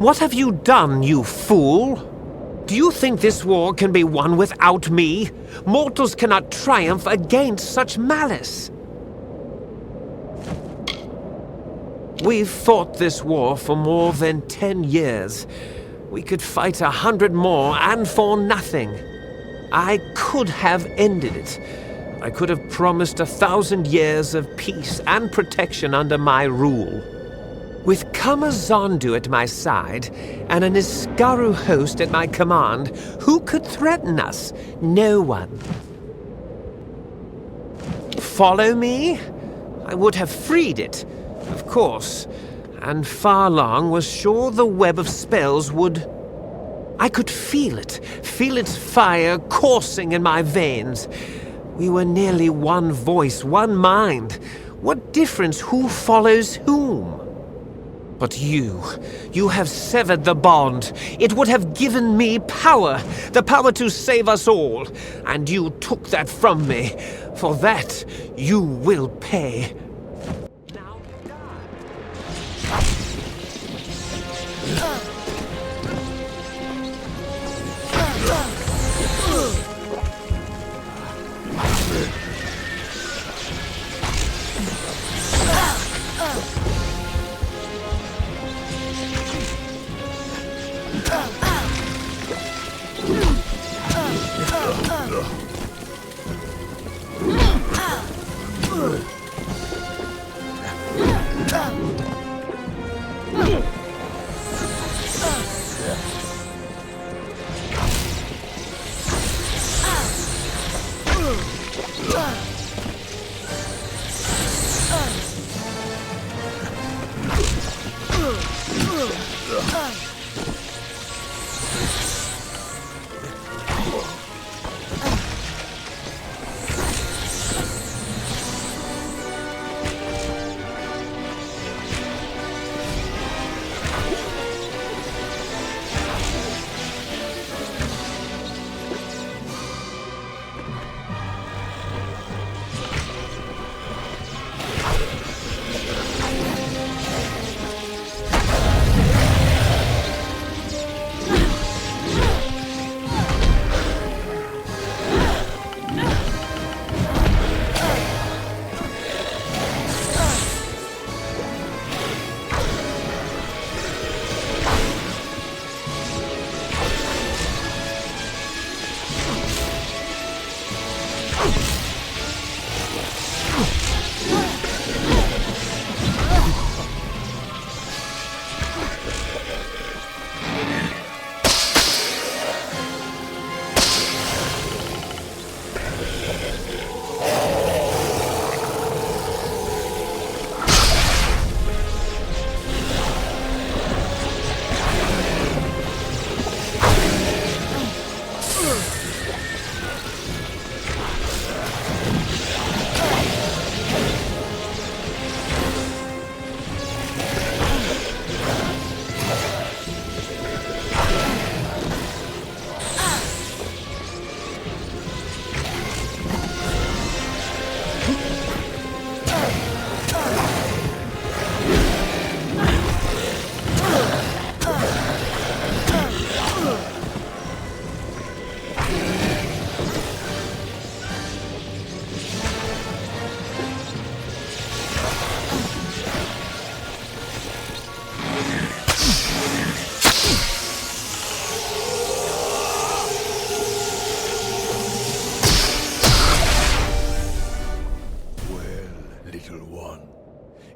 What have you done, you fool? Do you think this war can be won without me? Mortals cannot triumph against such malice. We've fought this war for more than 10 years. We could fight 100 more, and for nothing. I could have ended it. I could have promised 1,000 years of peace and protection under my rule. With Kamazandu at my side, and an Iskaru host at my command, who could threaten us? No one. Follow me? I would have freed it, of course, and Farlong was sure the web of spells would... I could feel its fire coursing in my veins. We were nearly one voice, one mind. What difference who follows whom? But you have severed the bond. It would have given me power, the power to save us all. And you took that from me. For that, you will pay. Now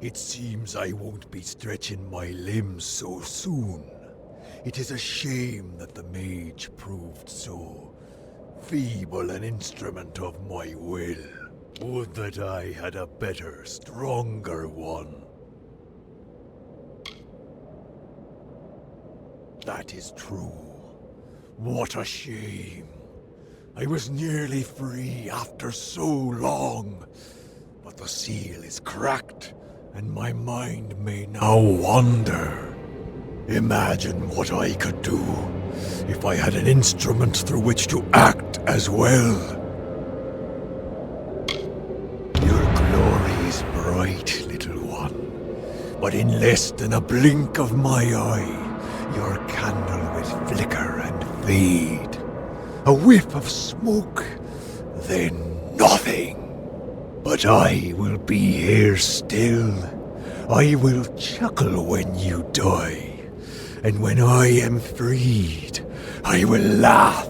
It seems I won't be stretching my limbs so soon. It is a shame that the mage proved so feeble an instrument of my will. Would that I had a better, stronger one. That is true. What a shame. I was nearly free after so long. But the seal is cracked, and my mind may now wander. Imagine what I could do if I had an instrument through which to act as well. Your glory is bright, little one, but in less than a blink of my eye, Your candle will flicker and fade. A whiff of smoke, then nothing. But I will be here still. I will chuckle when you die. And when I am freed, I will laugh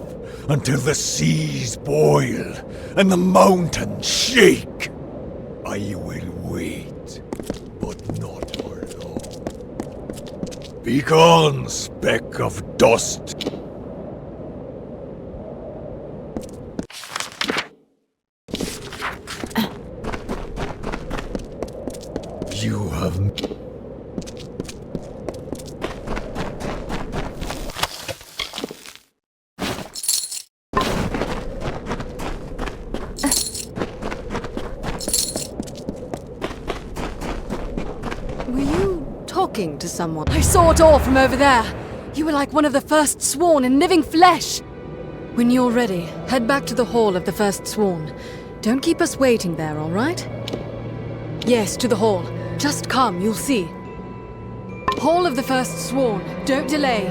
until the seas boil and the mountains shake. I will wait, but not for long. Be gone, speck of dust. You have... Were you talking to someone? I saw it all from over there. You were like one of the first sworn in living flesh. When you're ready, head back to the Hall of the First Sworn. Don't keep us waiting there, all right? Yes, to the hall. Just come, you'll see. Hall of the First Sworn. Don't delay.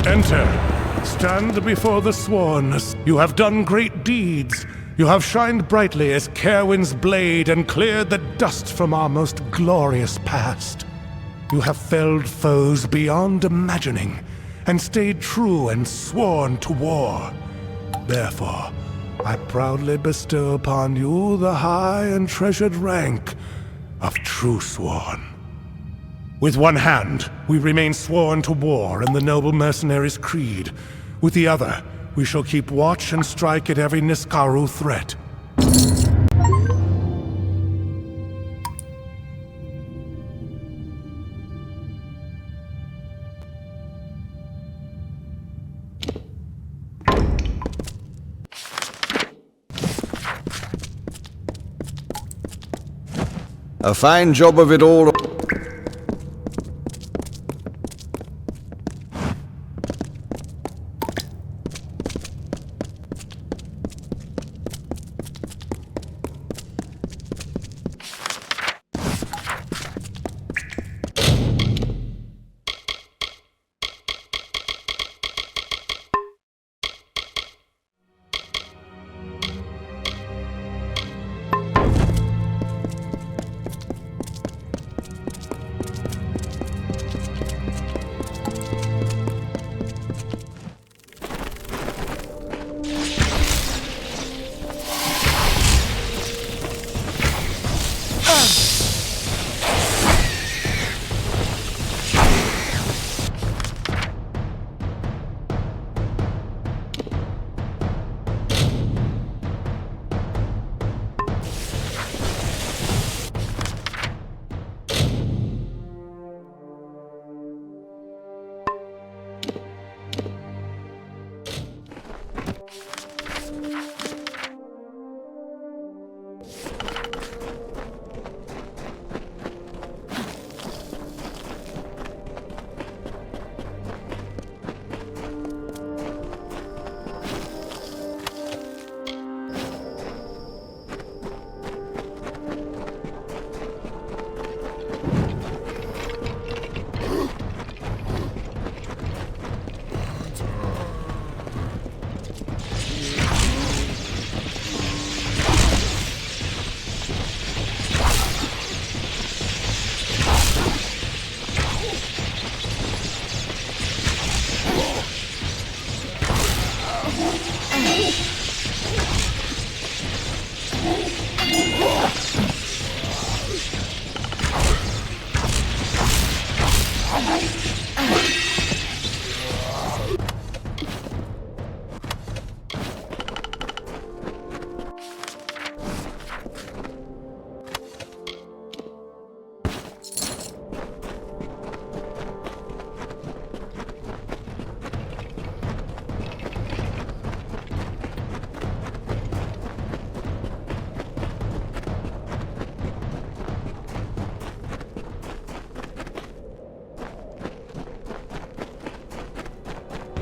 Enter. Stand before the sworn. You have done great deeds. You have shined brightly as Caerwyn's blade and cleared the dust from our most glorious past. You have felled foes beyond imagining, and stayed true and sworn to war. Therefore, I proudly bestow upon you the high and treasured rank of True Sworn. With one hand, we remain sworn to war in the noble mercenary's creed. With the other, we shall keep watch and strike at every Niskaru threat. A fine job of it all.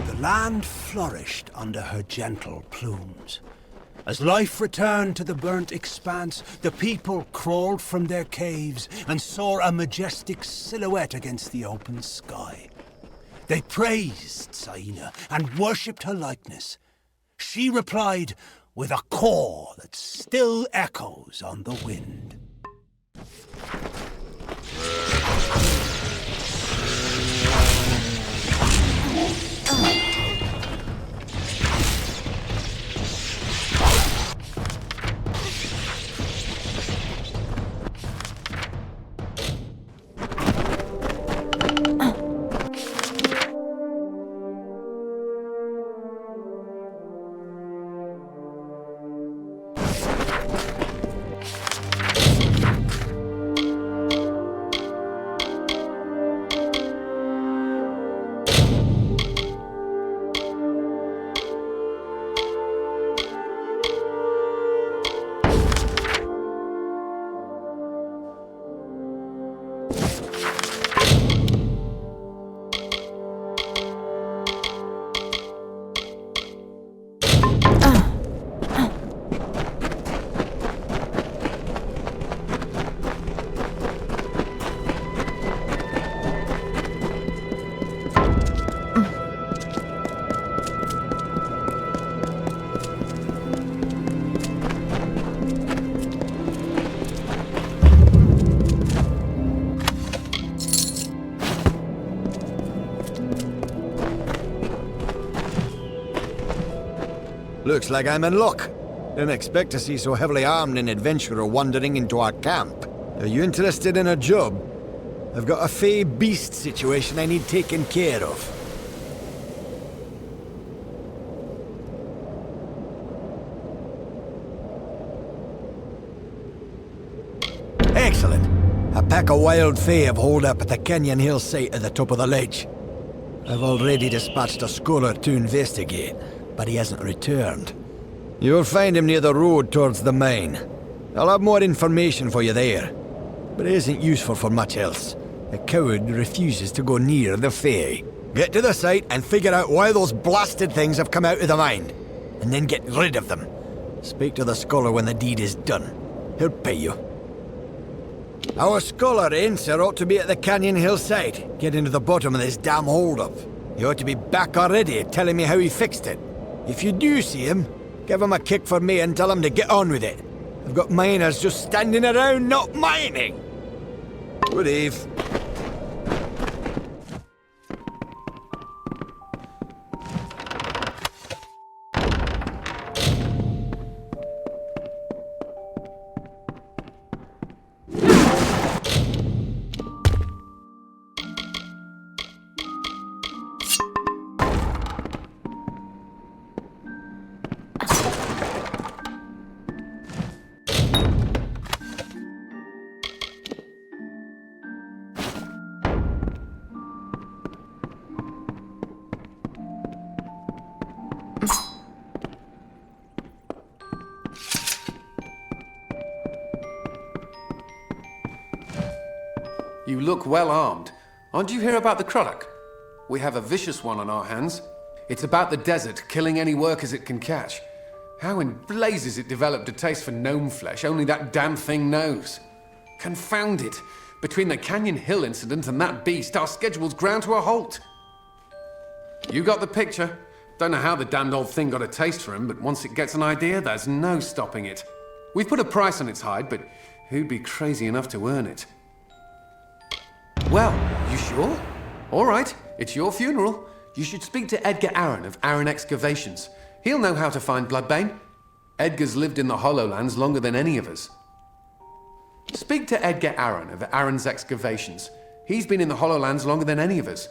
The land flourished under her gentle plumes. As life returned to the burnt expanse, the people crawled from their caves and saw a majestic silhouette against the open sky. They praised Saina and worshipped her likeness. She replied with a call that still echoes on the wind. Looks like I'm in luck. Didn't expect to see so heavily armed an adventurer wandering into our camp. Are you interested in a job? I've got a fey beast situation I need taken care of. Excellent. A pack of wild fey have holed up at the canyon hill site at the top of the ledge. I've already dispatched a scholar to investigate, but he hasn't returned. You'll find him near the road towards the mine. I'll have more information for you there. but it isn't useful for much else. A coward refuses to go near the Fae. Get to the site and figure out why those blasted things have come out of the mine. And then get rid of them. Speak to the scholar when the deed is done. He'll pay you. Our scholar, Ainser, ought to be at the canyon hillside, getting to the bottom of this damn hold-up. He ought to be back already, telling me how he fixed it. If you do see him, give him a kick for me and tell him to get on with it. I've got miners just standing around not mining. Good eve. You look well armed. Aren't you here about the Krulak? We have a vicious one on our hands. It's about the desert, killing any workers it can catch. How in blazes it developed a taste for gnome flesh, only that damn thing knows. Confound it! Between the Canyon Hill incident and that beast, our schedule's ground to a halt. You got the picture. Don't know how the damned old thing got a taste for him, but once it gets an idea, there's no stopping it. We've put a price on its hide, but who'd be crazy enough to earn it? Well, you sure? All right, it's your funeral. You should speak to Edgar Aaron of Aaron Excavations. He'll know how to find Bloodbane. Edgar's lived in the Hollowlands longer than any of us. Speak to Edgar Aaron of Aaron's Excavations. He's been in the Hollowlands longer than any of us.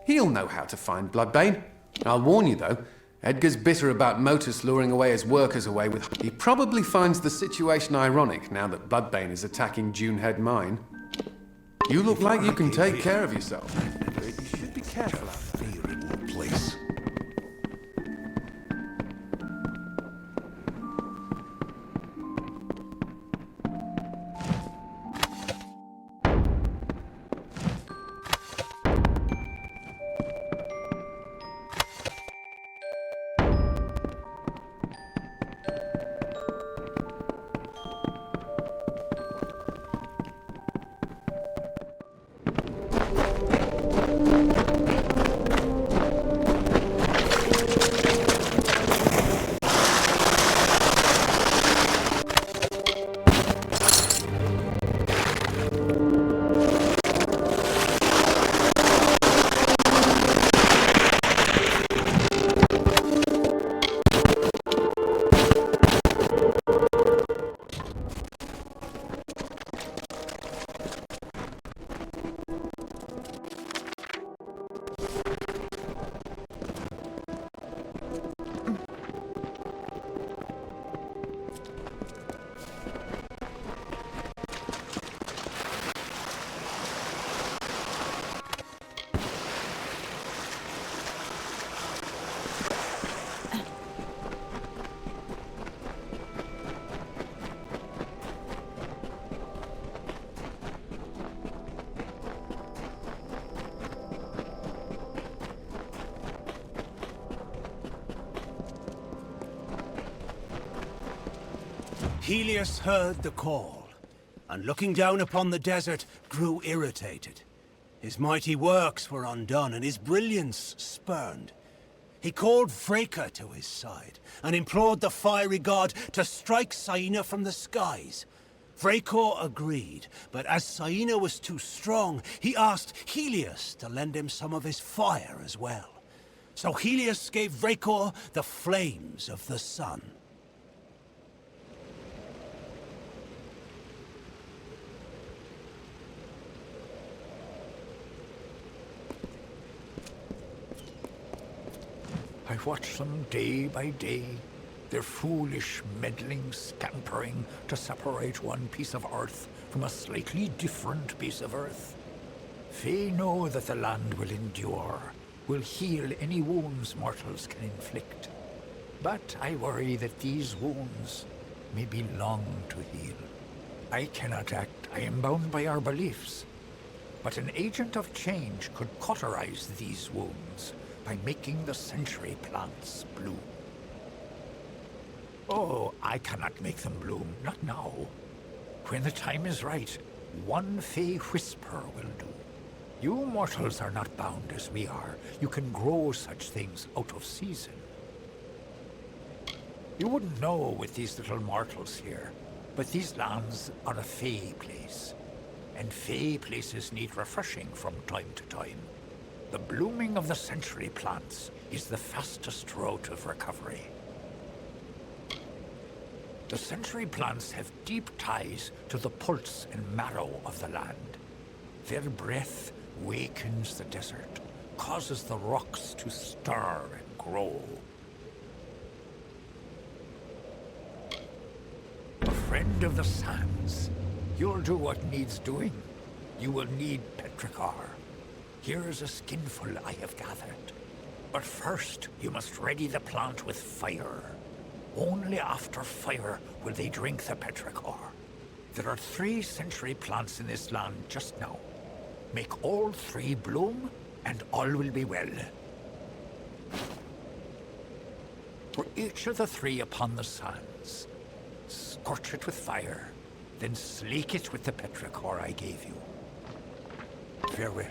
He'll know how to find Bloodbane. I'll warn you, though, Edgar's bitter about Motus luring away his workers away with... He probably finds the situation ironic now that Bloodbane is attacking Dunehead Mine. You look like you can take care of yourself. You should be careful out there. Favorite place. Helios heard the call, and looking down upon the desert, grew irritated. His mighty works were undone, and his brilliance spurned. He called Vreka to his side, and implored the fiery god to strike Saina from the skies. Vreka agreed, but as Saina was too strong, he asked Helios to lend him some of his fire as well. So Helios gave Vreka the flames of the sun. I watch them day by day, their foolish, meddling scampering to separate one piece of earth from a slightly different piece of earth. They know that the land will endure, will heal any wounds mortals can inflict. But I worry that these wounds may be long to heal. I cannot act. I am bound by our beliefs. But an agent of change could cauterize these wounds by making the century plants bloom. Oh, I cannot make them bloom, not now. When the time is right, one fey whisper will do. You mortals are not bound as we are. You can grow such things out of season. You wouldn't know with these little mortals here, but these lands are a fey place. And fey places need refreshing from time to time. The blooming of the century plants is the fastest route of recovery. The century plants have deep ties to the pulse and marrow of the land. Their breath wakens the desert, causes the rocks to stir and grow. A friend of the sands. You'll do what needs doing. You will need petrichor. Here's a skinful I have gathered. But first, you must ready the plant with fire. Only after fire will they drink the petrichor. There are 3 century plants in this land just now. Make all 3 bloom, and all will be well. For each of the 3 upon the sands, scorch it with fire, then slake it with the petrichor I gave you. Farewell.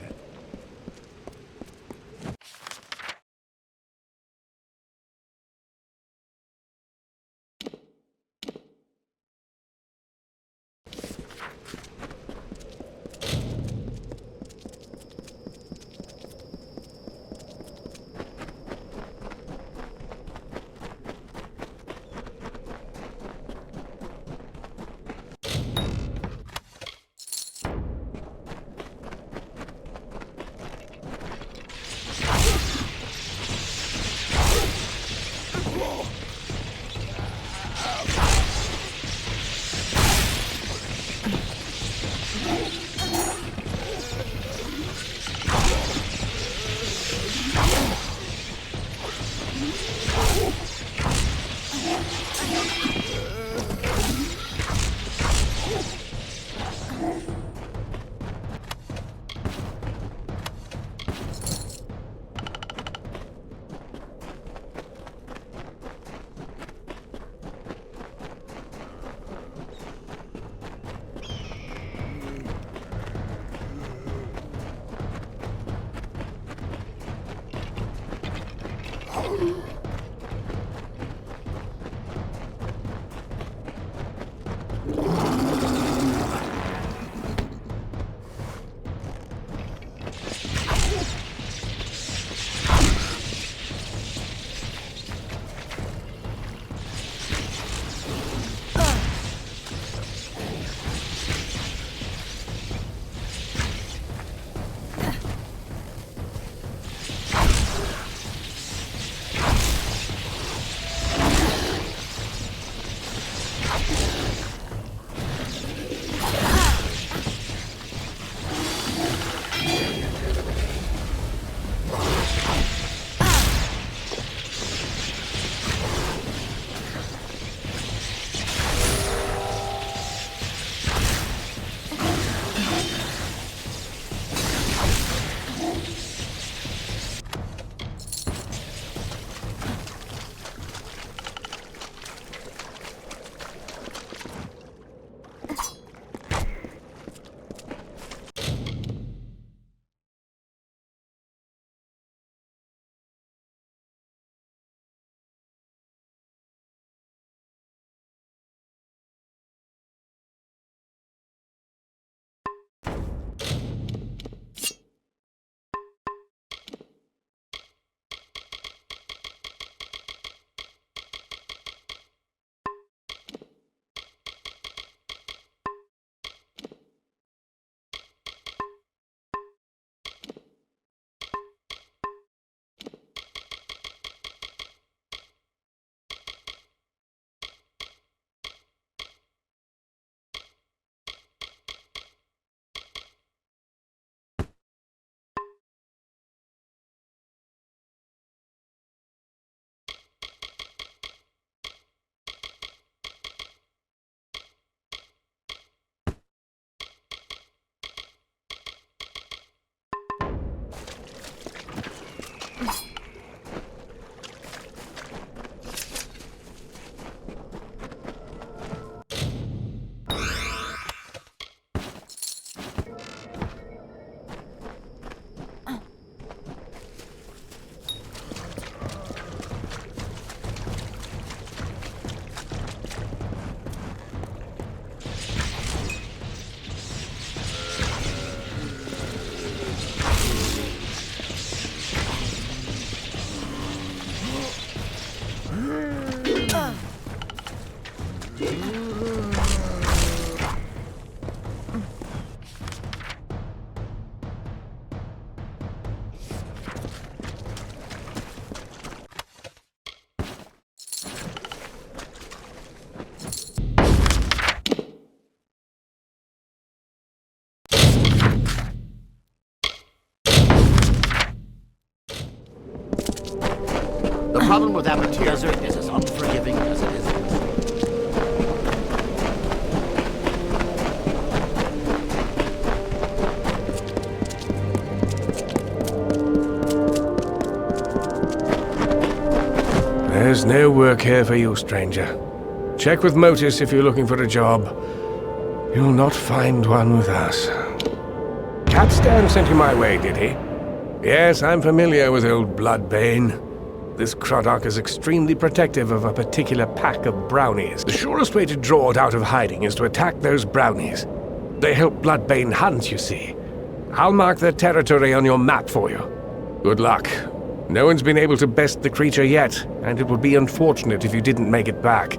problem with Amalur Desert is as unforgiving as it is. There's no work here for you, stranger. Check with Motus if you're looking for a job. You'll not find one with us. Catstan sent you my way, did he? Yes, I'm familiar with old Bloodbane. This Croddock is extremely protective of a particular pack of brownies. The surest way to draw it out of hiding is to attack those brownies. They help Bloodbane hunt, you see. I'll mark their territory on your map for you. Good luck. No one's been able to best the creature yet, and it would be unfortunate if you didn't make it back.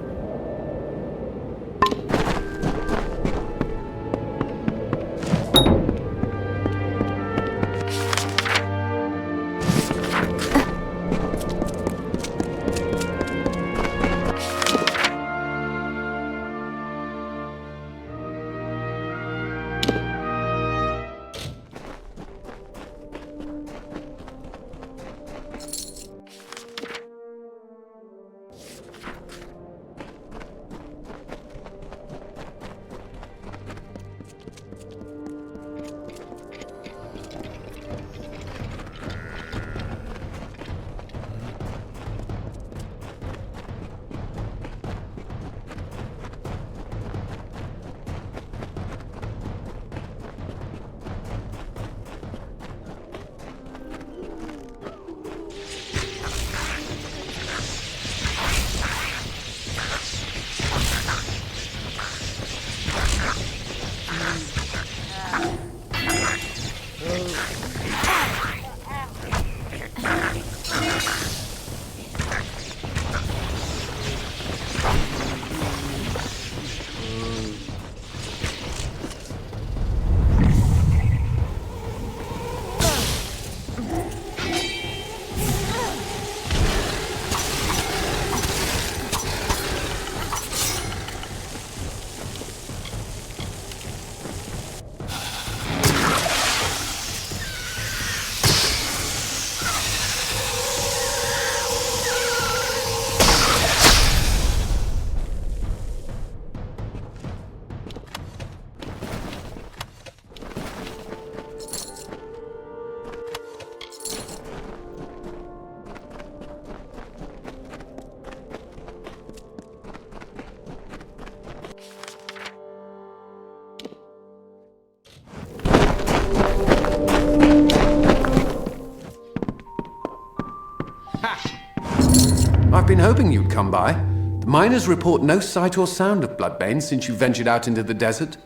I've been hoping you'd come by. The miners report no sight or sound of Bloodbane since you ventured out into the desert.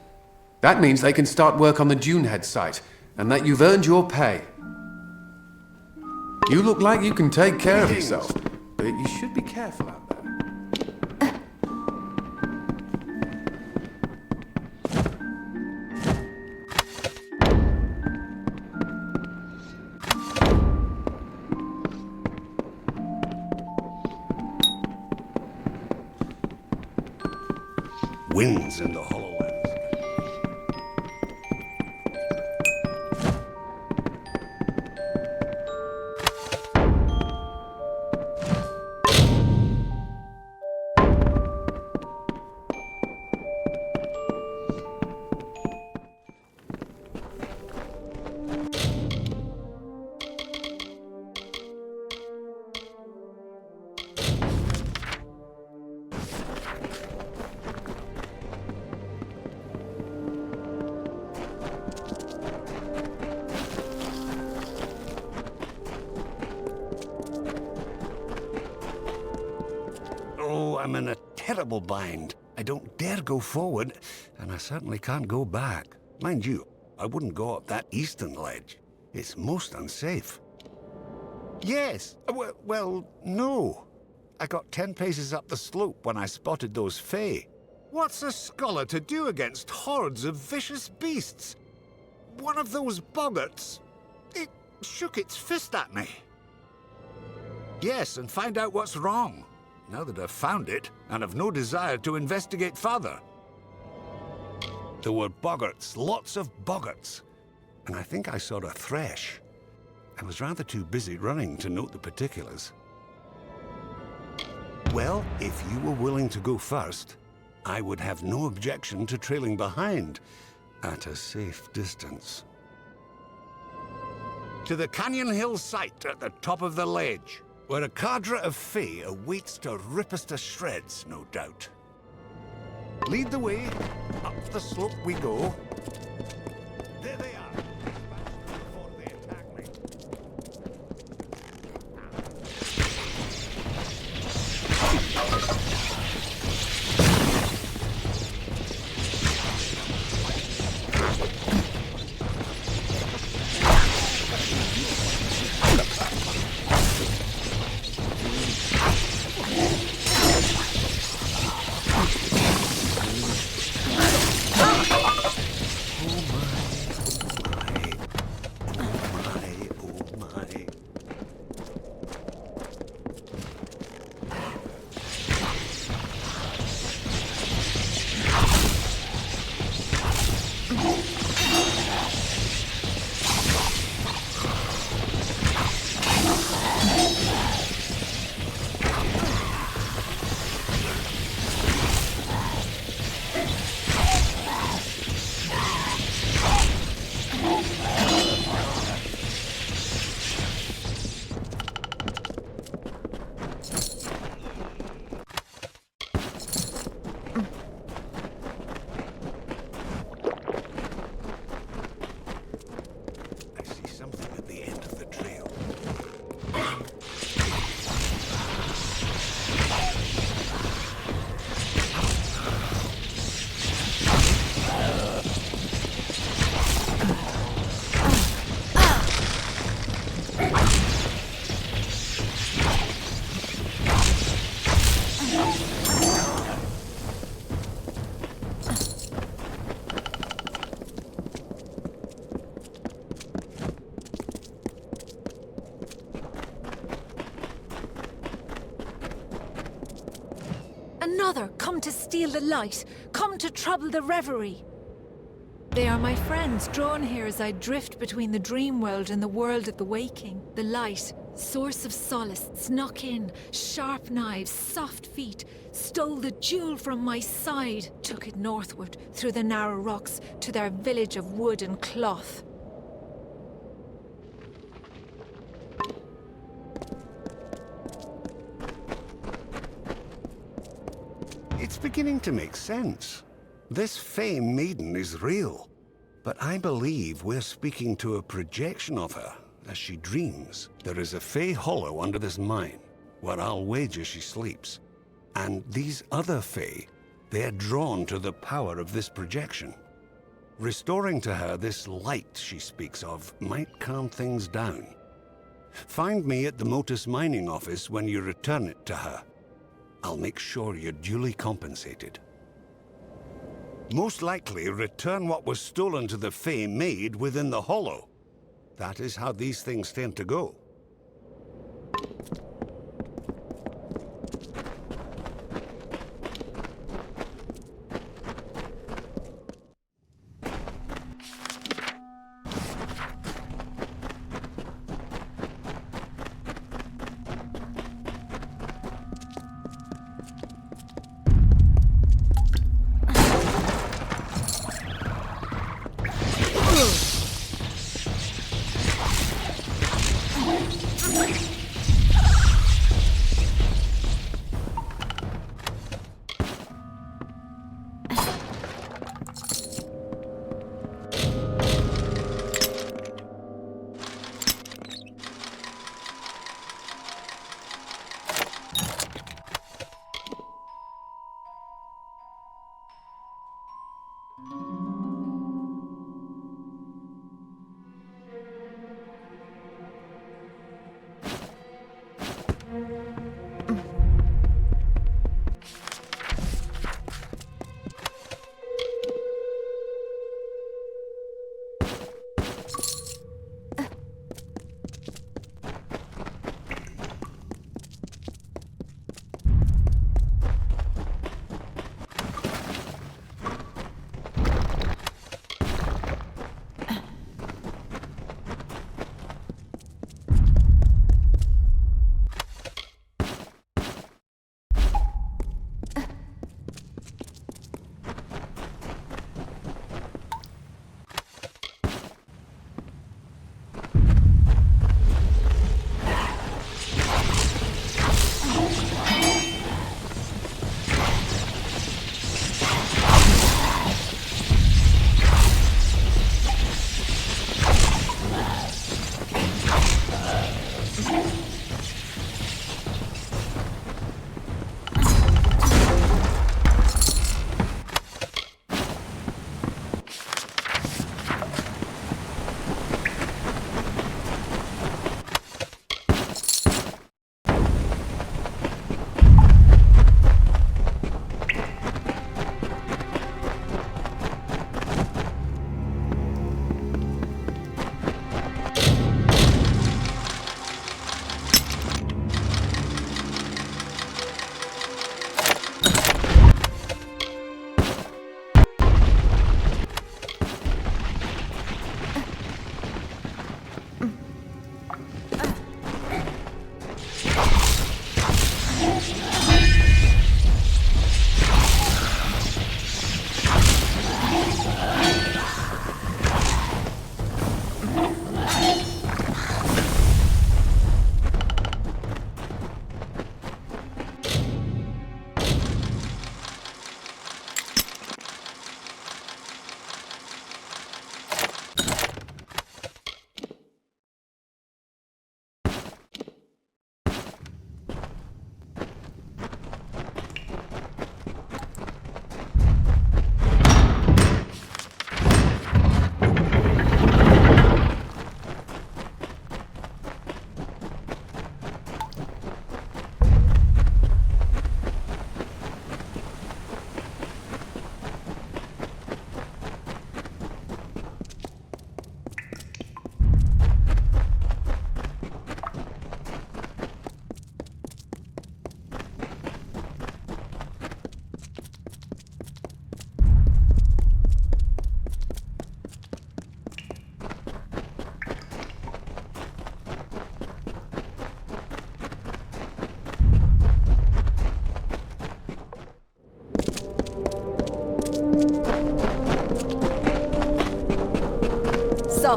That means they can start work on the Dunehead site, and that you've earned your pay. You look like you can take care of yourself, but you should be careful out there. Winds in the Hollowlands. I'm in a terrible bind. I don't dare go forward, and I certainly can't go back. Mind you, I wouldn't go up that eastern ledge. It's most unsafe. Yes, well, no. I got 10 paces up the slope when I spotted those Fae. What's a scholar to do against hordes of vicious beasts? One of those boggarts, it shook its fist at me. Yes, and find out what's wrong. Now that I've found it, and have no desire to investigate further. There were boggarts, lots of boggarts. And I think I saw a thresh. I was rather too busy running to note the particulars. Well, if you were willing to go first, I would have no objection to trailing behind at a safe distance. To the Canyon Hill site at the top of the ledge, where a cadre of Fae awaits to rip us to shreds, no doubt. Lead the way. Up the slope we go. There they are. Before they attack me. Another, come to steal the light, come to trouble the reverie. They are my friends, drawn here as I drift between the dream world and the world of the waking. The light, source of solace, snuck in, sharp knives, soft feet, stole the jewel from my side, took it northward, through the narrow rocks, to their village of wood and cloth. It's beginning to make sense. This Fae maiden is real, but I believe we're speaking to a projection of her as she dreams. There is a Fae hollow under this mine, where I'll wager she sleeps. And these other Fae, they're drawn to the power of this projection. Restoring to her this light she speaks of might calm things down. Find me at the Motus mining office when you return it to her. I'll make sure you're duly compensated. Most likely return what was stolen to the Fae maid within the hollow. That is how these things tend to go.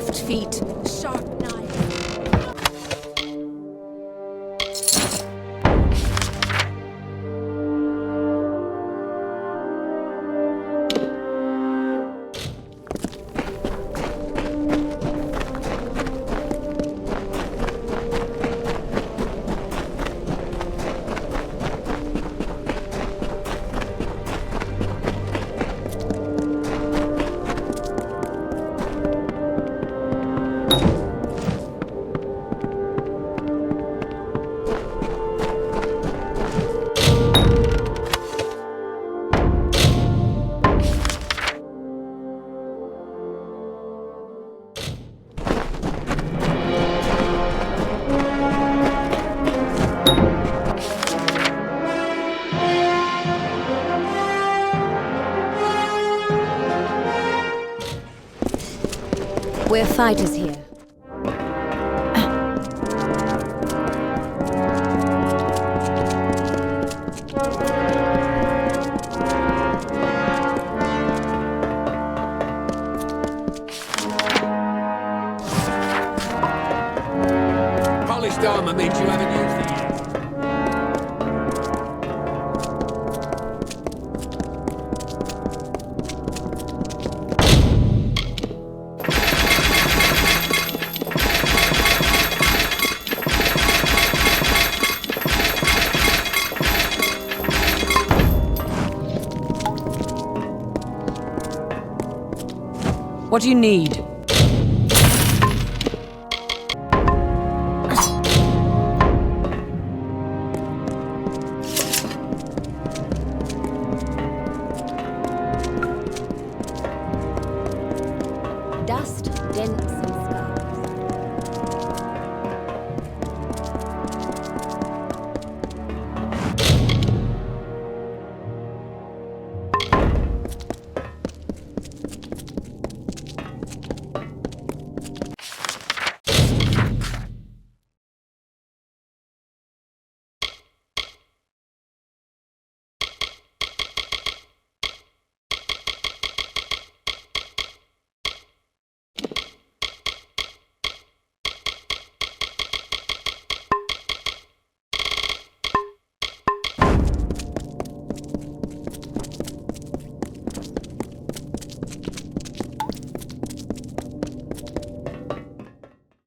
soft feet. Sharp knife. We're fighters here. Polished armor means you haven't used it yet. What do you need?